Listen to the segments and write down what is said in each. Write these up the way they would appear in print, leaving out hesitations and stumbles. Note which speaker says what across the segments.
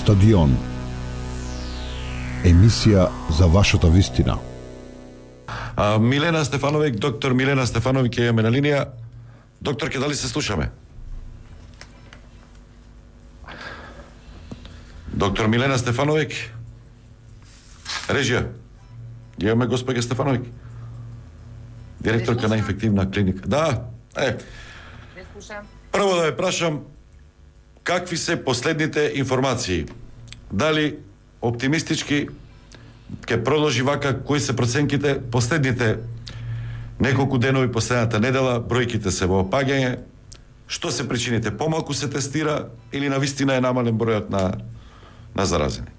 Speaker 1: Стадион. Емисија за вашата вистина.
Speaker 2: Милена Стефановиќ, доктор Милена Стефановиќ ќе имаме на линија. Докторке, дали се слушаме? Доктор Милена Стефановиќ. Режија. Имаме госпоѓа Стефановиќ. Директорка на инфективна клиника. Да, Прво да ве прашам, какви се последните информации? Дали оптимистички ќе продолжи вака, кои се проценките? Последните неколку денови, последната недела, бројките се во опаѓање. Што се причините? Помалку се тестира или навистина е намален бројот на заразени?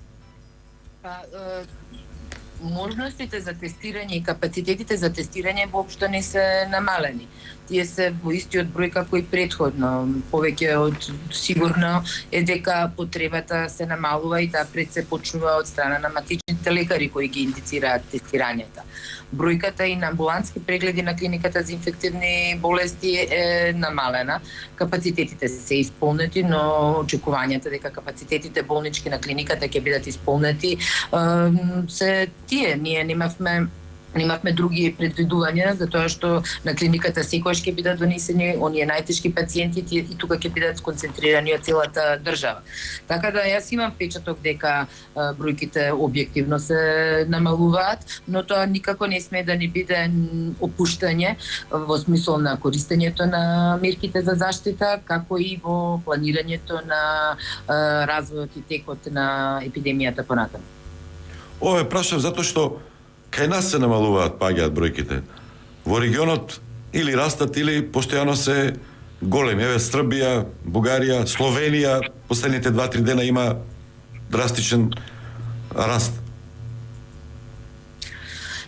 Speaker 3: Можностите за тестирање и капацитетите за тестирање воопшто не се намалени. Тие се во истиот број како и претходно. Повеќе од сигурно е дека потребата се намалува и таа пред се почнува од страна на матичните лекари кои ги индицираат тестирањата. Бројката и на амбулантски прегледи на клиниката за инфективни болести е намалена. Капацитетите се исполнети, но очекувањата дека капацитетите болнички на клиниката ќе бидат исполнети се тие. Ние немавме други предвидувања, затоа што на клиниката секогаш ќе бидат донесени оние најтешки пациенти и тука ќе бидат сконцентрирани од целата држава. Така да јас имам впечаток дека бројките објективно се намалуваат, но тоа никако не сме да не биде опуштање во смисол на користењето на мерките за заштита, како и во планирањето на развојот и текот на епидемијата понатаму.
Speaker 2: Ова прашав затоа што кај нас се намалуваат, паѓаат бројките. Во регионот или растат, или постојано се големи. Еве Србија, Бугарија, Словенија, последните 2-3 дена има драстичен раст.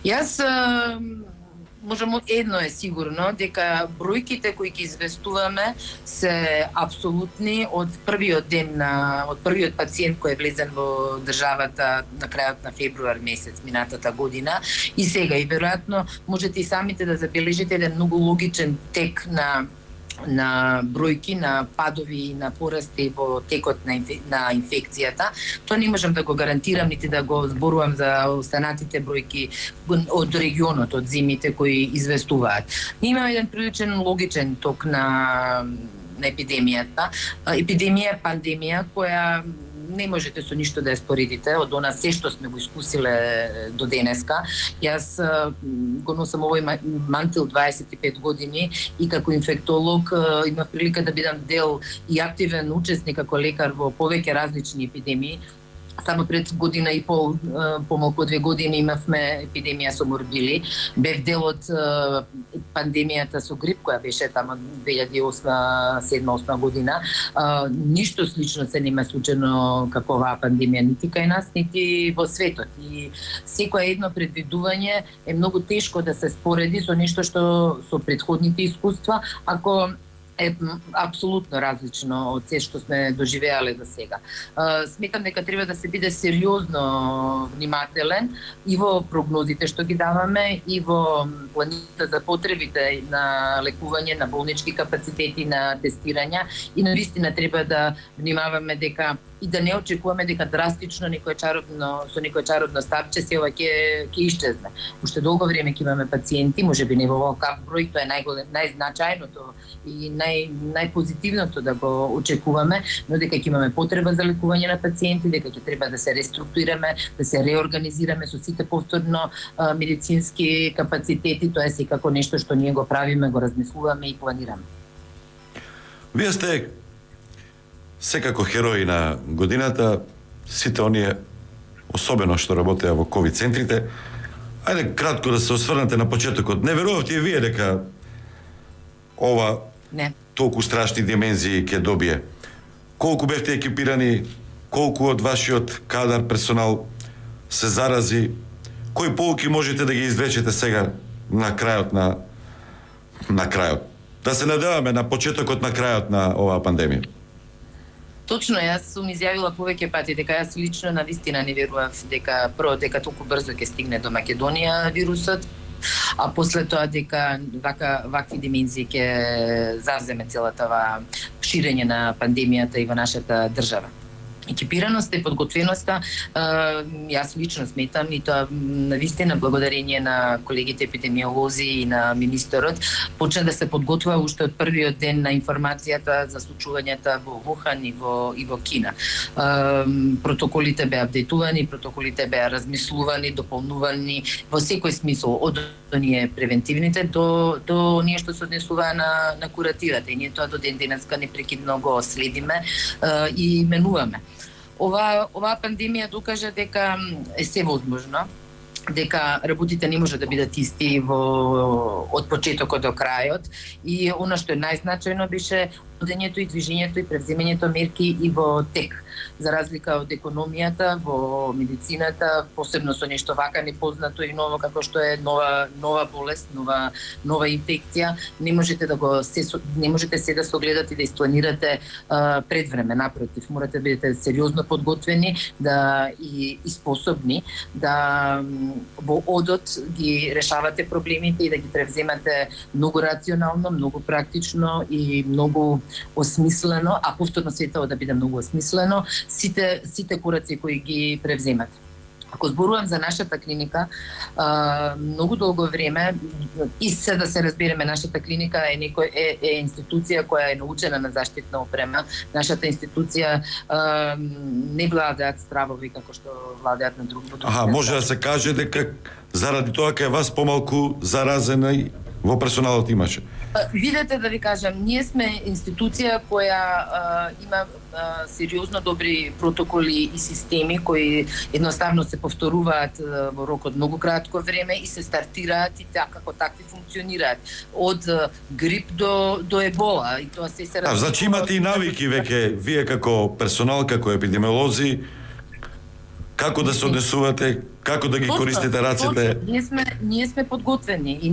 Speaker 3: Јас можеме едно е сигурно, дека бројките кои ги известуваме се апсолутни од првиот ден од првиот пациент кој е влезен во државата на крајот на февруар месец минатата година и сега, и веројатно можете и самите да забележите еден многу логичен тек на бројки, на падови и на порасти во текот на инфекцијата. Тоа не можам да го гарантирам, нити да го зборувам за останатите бројки од регионот, од земјите кои известуваат. Има еден приличен логичен ток на епидемијата. Епидемија е пандемија која не можете со ништо да ја споредите од она се што сме го искусиле до денеска. Јас го носам овој мантил 25 години и како инфектолог имав прилика да бидам дел и активен учесник како лекар во повеќе различни епидемии. Само пред година и пол, помалку од 2 години, имавме епидемија со морбили. Бев дел од пандемијата со грип, која беше тамо 2008-2008 година. Ништо слично се нема случено како оваа пандемија, нити кај нас, нити во светот. И секое едно предвидување е многу тешко да се спореди со нешто што со претходните искуства, ако е апсолутно различно од се што сме доживеале до сега. Сметам дека треба да се биде сериозно внимателен и во прогнозите што ги даваме, и во планите за потребите на лекување, на болнички капацитети, на тестирања, и навистина треба да внимаваме дека и да не очекуваме дека драстично со некој чародно стапче се ова ќе исчезне. Уште долго време ќе имаме пациенти, можеби не во ваков број, тоа е најзначајното и најпозитивното да го очекуваме, но дека ќе имаме потреба за лекување на пациенти, дека ќе треба да се реструктурираме, да се реорганизираме со сите повторно медицински капацитети, тоа е секако нешто што ние го правиме, го размислуваме и планираме.
Speaker 2: Вие сте секако херои на годината, сите оние, особено што работеа во ковид центрите. Ајде кратко да се осврнете на почетокот. Не верувавте и вие дека ова толку страшни димензии ќе добие? Колку бевте екипирани? Колку од вашиот кадар, персонал се зарази? Кои поуки можете да ги извлечете сега на крајот на крајот? Да се надеваме на почетокот на крајот на оваа пандемија.
Speaker 3: Точно, јас сум изјавила повеќе пати дека јас лично навистина не верував дека толку брзо ќе стигне до Македонија вирусот, а после тоа дека вакви димензии ќе завземе целата ова ширење на пандемијата и во нашата држава. екипираноста и подготвеноста, јас лично сметам и тоа навистина благодарение на колегите епидемиолози и на министерот почна да се подготвува уште од првиот ден на информацијата за случувањата во Вухан и во Кина. Протоколите беа апдейтувани, протоколите беа размислувани, дополнувани во секој смисол, од оние превентивните до оние што се однесува на куративата. И ние тоа до ден денеска непрекидно го следиме и менуваме. Оваа пандемија докажа дека е се возможно, дека работите не може да бидат исти од почетокот до крајот и она што е најзначајно беше водењето и движењето и превземањето мерки и во тек, за разлика од економијата, во медицината, посебно со нешто вака непознато и ново како што е нова болест, нова инфекција, не можете се да согледате и да испланирате пред време, напротив, морате да бидете сериозно подготвени и способни да во одот ги решавате проблемите и да ги превземате многу рационално, многу практично и многу осмислено, а повторно светово да биде многу осмислено, сите кораци кои ги превземате. Ако зборувам за нашата клиника, многу долго време, и се да се разбереме, нашата клиника е институција која е научена на заштитна опрема. Нашата институција не владеат стравови како што владеат на други.
Speaker 2: Може да се каже дека заради тоа кај вас помалку заразена и во персоналот имаше.
Speaker 3: Видете, да ви кажам, ние сме институција која има сериозно добри протоколи и системи кои едноставно се повторуваат во рок од многу кратко време и се стартираат и како такви функционираат од грип до ебола и тоа се
Speaker 2: Значи имате и навики веќе вие како персонал, како епидемиолози, како да се однесувате, како да ги користите рацете?
Speaker 3: Ние сме подготвени и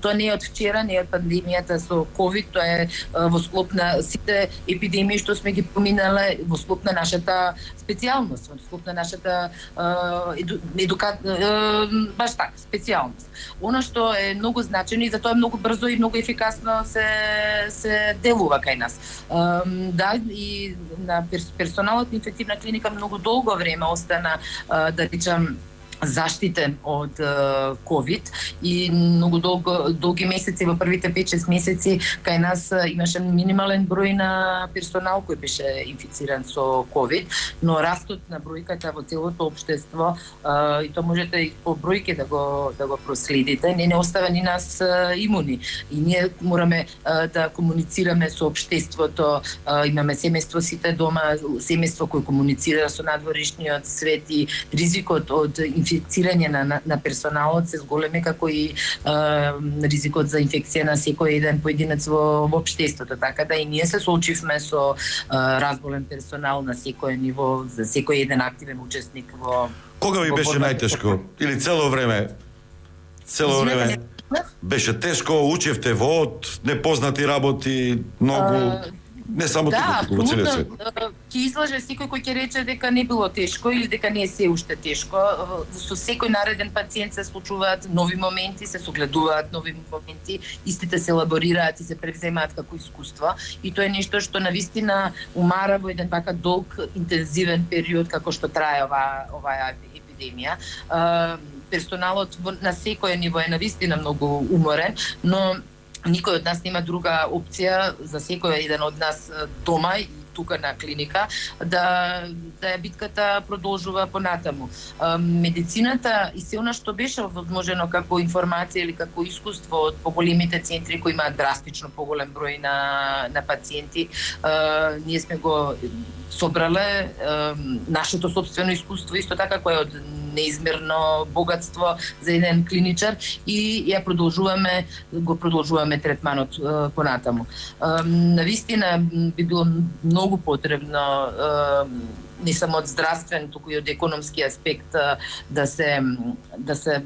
Speaker 3: тоа не е од вчера, не е од пандемијата со ковид, тоа е во склоп на сите епидемии што сме ги поминале, во склоп на нашата специјалност, во склоп на нашата баш така, специјалност. Она што е многу значено и затоа многу брзо и многу ефикасно се делува кај нас. Да, и на персоналот на инфективна клиника многу долго време остана, да речам, заштитен од ковид и многу долги месеци, во првите 5-6 месеци кај нас имаше минимален број на персонал кој беше инфициран со ковид, но растот на бројката во целото општество и тоа можете и по бројки да го проследите, не остава ни нас имуни. И ние мораме да комуницираме со општеството, имаме семејство сите дома, семејство кој комуницира со надворешниот свет и ризикот од инфицирање на персоналот се зголеми како и ризикот за инфекција на секој еден поединец во општеството, така да и ние се соочивме со разболен персонал на секој ниво, за секој еден активен учесник во.
Speaker 2: Кога ви беше најтешко? Или цело време? Беше тешко, учевте во непознати работи, многу. Не само тука, во целиот свет.
Speaker 3: Ќе излаже секој кој ќе рече дека не било тешко или дека не е се уште тешко. Со секој нареден пациент се случуваат нови моменти, се согледуваат нови моменти, истите се елаборираат и се превземаат како искуство. И тоа е нешто што навистина умара во еден така долг, интензивен период како што трае оваа епидемија. Персоналот на секој ниво е навистина многу уморен, но никој од нас нема друга опција за секој еден од нас дома и тука на клиника да битката продолжува понатаму. Медицината и се она што беше возможено како информација или како искуство од поголемите центри кои имаат драстично поголем број на пациенти, ние сме го собрале нашето собствено искуство исто така кое од неизмерно богатство за еден клиничар и го продолжуваме третманот понатаму. Навистина би било многу потребно не само од здравствен, туку и од економски аспект да се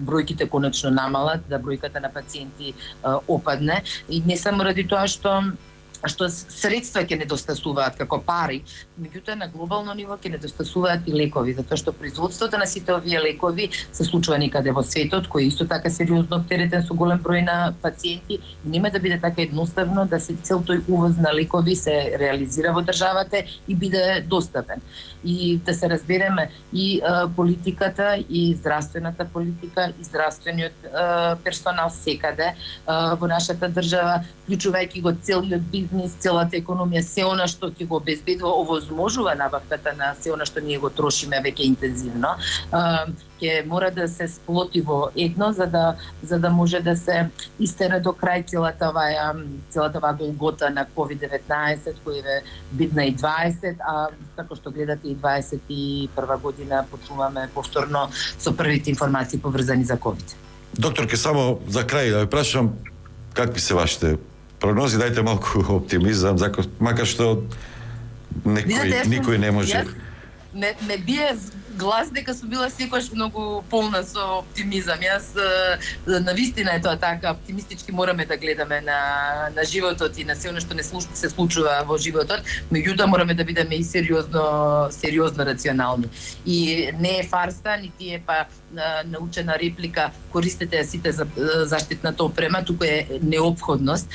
Speaker 3: бројките конечно намалат, да бројката на пациенти опадне и не само ради тоа што што средства ќе недостасуваат како пари, меѓутоа на глобално ниво ќе недостасуваат и лекови, затоа што производството на сите овие лекови се случува некаде во светот, кој исто така сериозно оптеретен со голем број на пациенти, нема да биде така едноставно да се цел тој увоз на лекови се реализира во државата и биде достапен. И да се разбереме и политиката, и здравствената политика, и здравствениот персонал секаде во нашата држава, вклучувајќи го целиот бизнис, целата економија, се она што ќе го обезбедува, овозможува набавката на се она што ние го трошиме веќе интензивно, ќе мора да се сплоти во едно за да може да се истера до крај целата оваа голгота на COVID-19, која е бидна и 20, а како што гледате и 21 година почнуваме повторно со првите информации поврзани за COVID.
Speaker 2: Докторке, само за крај да ве прашам, какви се вашите прогнози? Дајте малку оптимизам, макар што никој не може.
Speaker 3: Не бие глас дека сум била секогаш многу полна со оптимизам. Јас навистина е тоа така, оптимистички мораме да гледаме на животот и на се она што се случува во животот, меѓутоа мораме да бидеме и сериозно рационални. И не е фарса, нити е научена реплика, користете ја сите за заштитната опрема, туку е неопходност.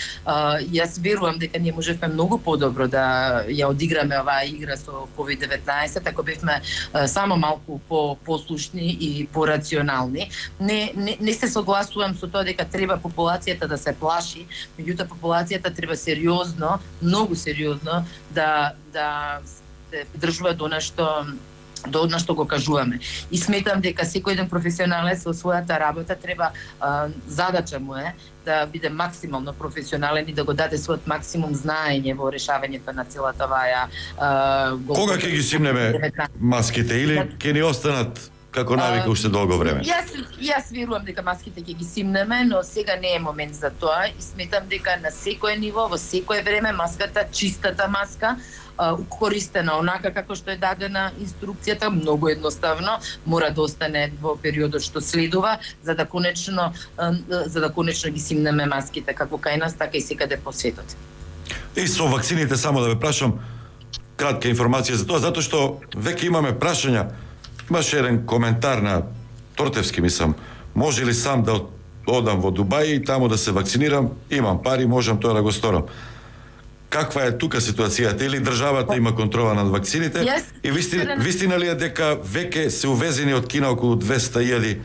Speaker 3: Јас верувам дека ние можевме многу подобро да ја одиграме оваа игра со COVID-19, ако бевме само малку послушни и порационални. Не се согласувам со тоа дека треба популацијата да се плаши, меѓутоа популацијата треба сериозно, многу сериозно да се придржува до она што го кажуваме. И сметам дека секој еден професионалец во својата работа треба, задача му е да биде максимално професионален и да го даде својот максимум знаење во решавањето на целата оваа
Speaker 2: Кога ќе ги симнеме маските или ќе ни останат како навика уште долго време?
Speaker 3: Јас верувам дека маските ќе ги симнеме, но сега не е момент за тоа и сметам дека на секое ниво, во секое време маската, чистата маска, користена онака како што е дадена инструкцијата, многу едноставно, мора да остане во периодот што следува, за да конечно ги симнеме маските како кај нас, така и секаде по светот.
Speaker 2: И со вакцините само да ве прашам кратка информација за тоа, затоа што веќе имаме прашања. Имаше еден коментар на Тортевски, мислам, може ли сам да одам во Дубај и таму да се вакцинирам, имам пари, можам тоа да го сторам. Каква е тука ситуацијата? Или државата има контрола над вакцините? И вистина ли е дека веќе се увезени од Кина околу 200.000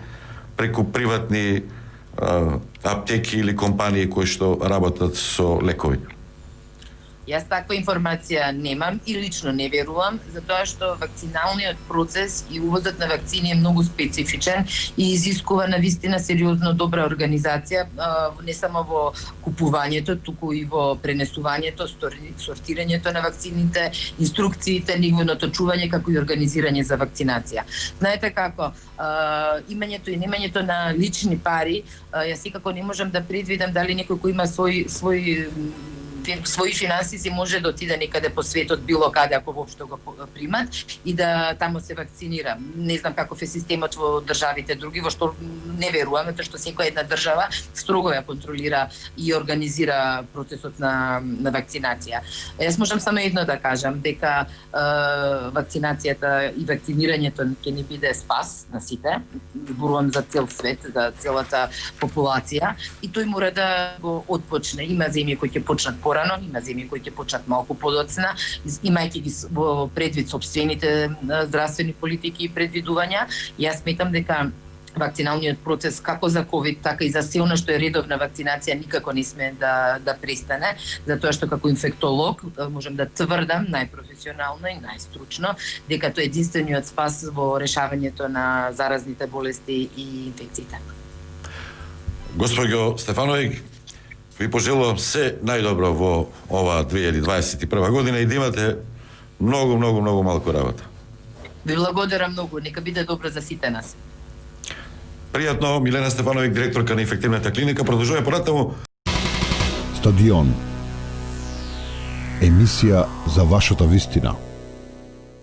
Speaker 2: преку приватни аптеки или компании кои што работат со лекови?
Speaker 3: Јас таква информација немам и лично не верувам, затоа што вакциналниот процес и увозот на вакцини е многу специфичен и изискува навистина сериозно добра организација, не само во купувањето, туку и во пренесувањето, сортирањето на вакцините, инструкциите, неговото чување, како и организирање за вакцинација. Знаете како, имањето и немањето на лични пари, јас секако не можам да предвидам дали некој кој има своји финансиси може да отиде некаде по светот, било каде, ако воопшто го примат, и да тамо се вакцинира. Не знам каков е системот во државите други, во што не верувам, затоа што секоја една држава строго ја контролира и организира процесот на вакцинација. Јас можам само едно да кажам, дека вакцинацијата и вакцинирањето ќе ни биде спас на сите, зборувам за цел свет, за целата популација, и тој мора да го отпочне. Има земји кои ќе почнат порано, има земји кои ќе почнат малку подоцна, имајќи ги во предвид сопствените здравствени политики и предвидувања. Јас сметам дека вакциналниот процес како за COVID, така и за се она што е редовна вакцинација никако не сме да престане, затоа што како инфектолог можам да тврдам најпрофесионално и најстручно дека тоа е единствениот спас во решавањето на заразните болести и инфекциите.
Speaker 2: Госпоѓо Стефановиќ, ви пожелувам се најдобро во ова 2021 година и да имате многу малку работа.
Speaker 3: Ви благодарам многу, нека биде добро за сите нас.
Speaker 2: Пријатно, Милена Стефановиќ, директорка на инфективната клиника. Продолжуваме понатаму.
Speaker 1: Стадион. Емисија за вашата вистина.